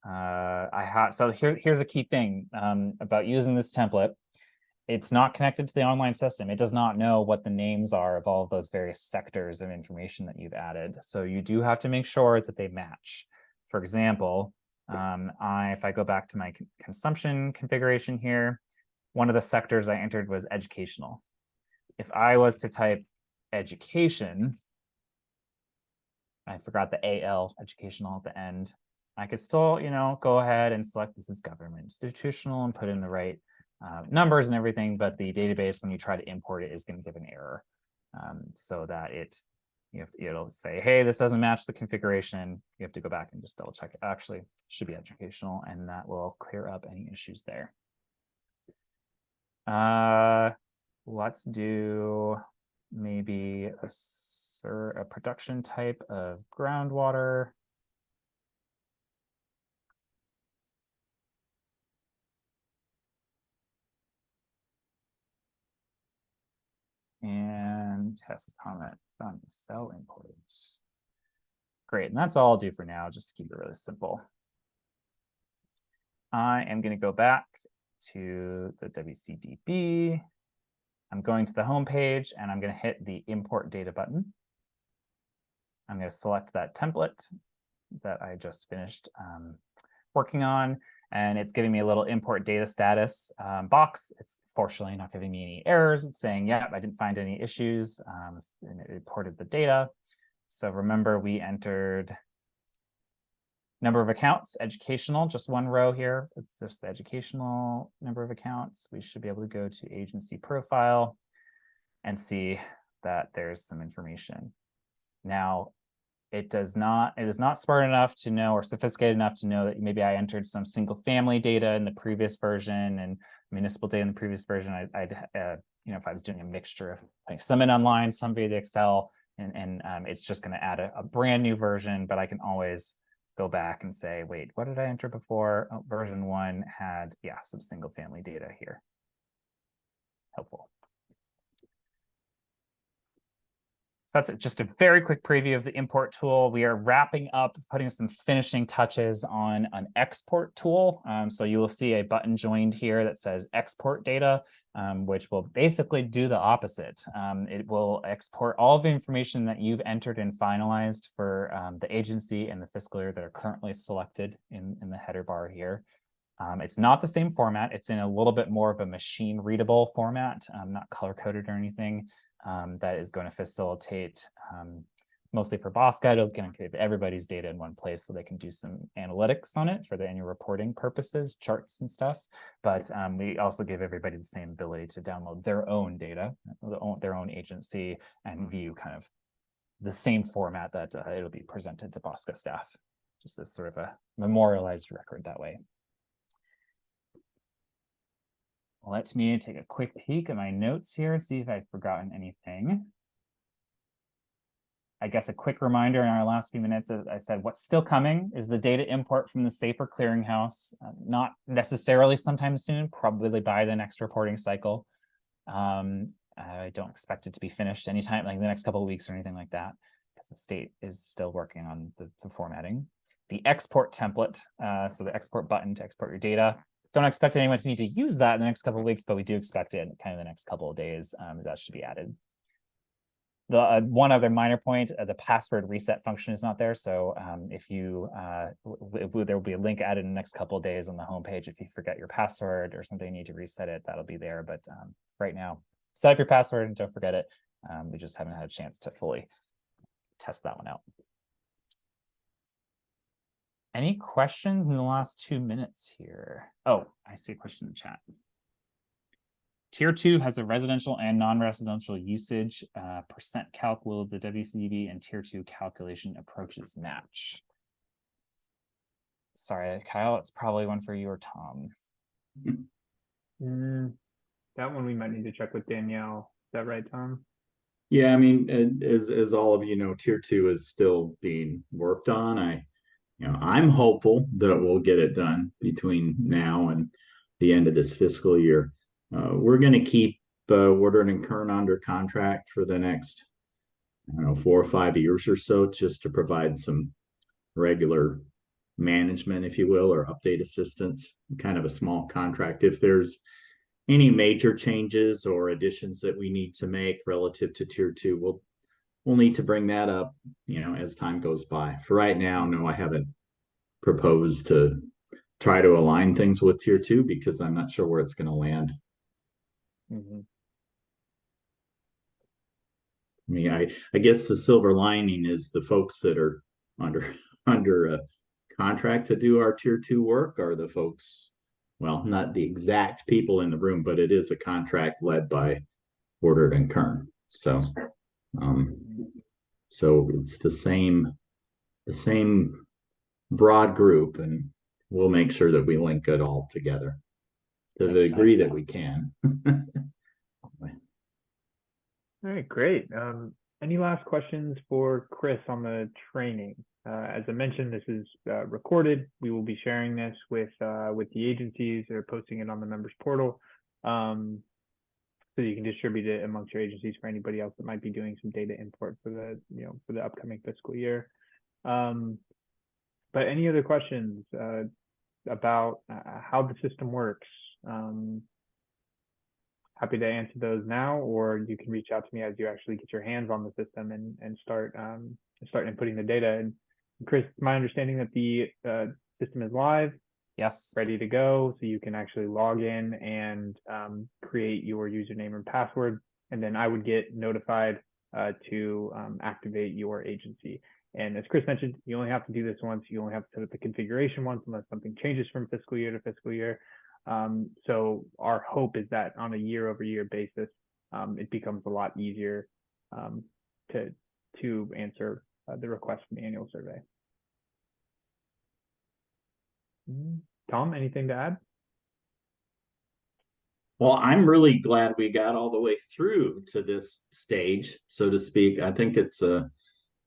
So here's a key thing about using this template. It's not connected to the online system. It does not know what the names are of all of those various sectors of information that you've added. So you do have to make sure that they match. For example, if I go back to my consumption configuration here, one of the sectors I entered was educational. If I was to type education, I forgot the AL, educational, at the end. I could still, go ahead and select this as government institutional and put in the right numbers and everything, but the database, when you try to import it, is going to give an error, so that it'll say, hey, this doesn't match the configuration. You have to go back and just double check it. Actually, it should be educational, and that will clear up any issues there. Let's do maybe a production type of groundwater. And test comment on cell imports. Great, and that's all I'll do for now, just to keep it really simple. I am going to go back to the WCDB. I'm going to the home page, and I'm going to hit the import data button. I'm going to select that template that I just finished working on, and it's giving me a little import data status box. It's fortunately not giving me any errors. It's saying, yeah, I didn't find any issues, and it imported the data. So remember, we entered number of accounts, educational, just one row here. It's just the educational number of accounts. We should be able to go to agency profile and see that there's some information. Now, it is not smart enough to know, or sophisticated enough to know, that maybe I entered some single family data in the previous version and municipal data in the previous version. If I was doing a mixture of like some in online, some via the Excel, and it's just going to add a brand new version, but I can always go back and say, wait, what did I enter before? Oh, version 1 had, some single family data here. Helpful. So that's just a very quick preview of the import tool. We are wrapping up, putting some finishing touches on an export tool. So you will see a button joined here that says export data, which will basically do the opposite. It will export all of the information that you've entered and finalized for the agency and the fiscal year that are currently selected in the header bar here. It's not the same format. It's in a little bit more of a machine readable format, not color coded or anything. That is going to facilitate mostly for Bosca. It'll kind of give everybody's data in one place so they can do some analytics on it for the annual reporting purposes, charts and stuff. But we also give everybody the same ability to download their own data, their own agency, and view kind of the same format that it'll be presented to Bosca staff, just as sort of a memorialized record that way. Let me take a quick peek at my notes here, see if I've forgotten anything. I guess a quick reminder in our last few minutes, as I said, what's still coming is the data import from the Safer Clearinghouse, not necessarily sometime soon, probably by the next reporting cycle. I don't expect it to be finished anytime, like the next couple of weeks or anything like that, because the state is still working on the formatting. The export template, so the export button to export your data. Don't expect anyone to need to use that in the next couple of weeks, but we do expect it in kind of the next couple of days. That should be added. The one other minor point, the password reset function is not there. So if you, there will be a link added in the next couple of days on the homepage. If you forget your password or something, you need to reset it, that'll be there. But right now, set up your password and don't forget it. We just haven't had a chance to fully test that one out. Any questions in the last 2 minutes here? Oh, I see a question in the chat. Tier 2 has a residential and non-residential usage. Percent calc will the WCDB and Tier 2 calculation approaches match? Sorry, Kyle, it's probably one for you or Tom. That one we might need to check with Danielle. Is that right, Tom? Yeah, I mean, as all of you know, Tier 2 is still being worked on. I'm hopeful that we'll get it done between now and the end of this fiscal year. We're going to keep Woodard and Kern under contract for the next, 4 or 5 years or so, just to provide some regular management, if you will, or update assistance, kind of a small contract. If there's any major changes or additions that we need to make relative to Tier 2, we'll need to bring that up, as time goes by. For right now, no, I haven't proposed to try to align things with Tier 2 because I'm not sure where it's going to land. Mm-hmm. I mean, I guess the silver lining is the folks that are under a contract to do our Tier 2 work are the folks, well, not the exact people in the room, but it is a contract led by Woodard and Kern. So it's the same broad group, and we'll make sure that we link it all together to the degree that we can. All right, great. Any last questions for Chris on the training? As I mentioned, this is recorded. We will be sharing this with the agencies. They're posting it on the members portal, so you can distribute it amongst your agencies for anybody else that might be doing some data import for the upcoming fiscal year. But any other questions about how the system works? Happy to answer those now, or you can reach out to me as you actually get your hands on the system and start inputting the data. And Chris, it's my understanding that the system is live. Yes. Ready to go, so you can actually log in and create your username and password, and then I would get notified to activate your agency. And as Chris mentioned, you only have to do this once. You only have to set up the configuration once unless something changes from fiscal year to fiscal year. So our hope is that on a year-over-year basis, it becomes a lot easier to answer the request from the annual survey. Tom, anything to add? Well, I'm really glad we got all the way through to this stage, so to speak. I think it's I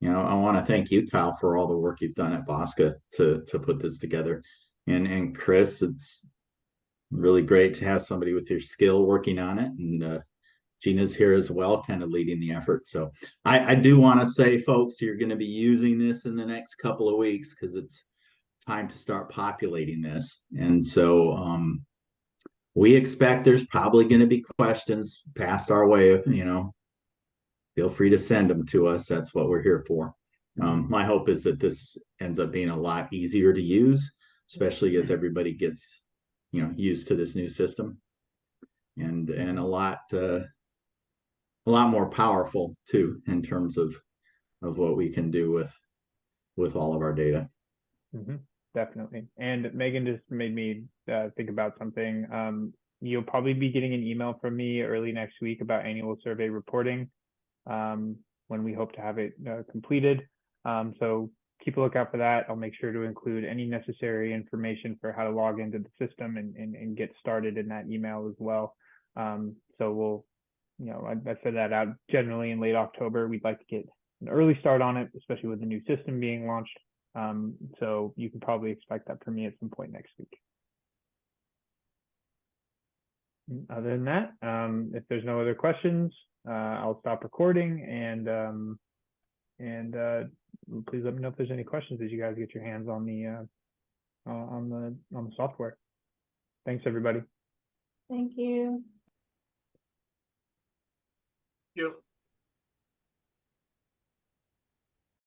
want to thank you, Kyle, for all the work you've done at Bosca to put this together. And Chris, it's really great to have somebody with your skill working on it. And Gina's here as well, kind of leading the effort. So I do want to say, folks, you're going to be using this in the next couple of weeks because it's time to start populating this. And so we expect there's probably going to be questions passed our way, feel free to send them to us. That's what we're here for. My hope is that this ends up being a lot easier to use, especially as everybody gets used to this new system, and a lot more powerful too in terms of what we can do with all of our data. Definitely. And Megan just made me think about something. You'll probably be getting an email from me early next week about annual survey reporting, when we hope to have it completed. So keep a lookout for that. I'll make sure to include any necessary information for how to log into the system and get started in that email as well. So we'll, I said that out generally in late October. We'd like to get an early start on it, especially with the new system being launched. So you can probably expect that from me at some point next week. Other than that, if there's no other questions, I'll stop recording, and please let me know if there's any questions as you guys get your hands on the software. Thanks, everybody. Thank you. Yep.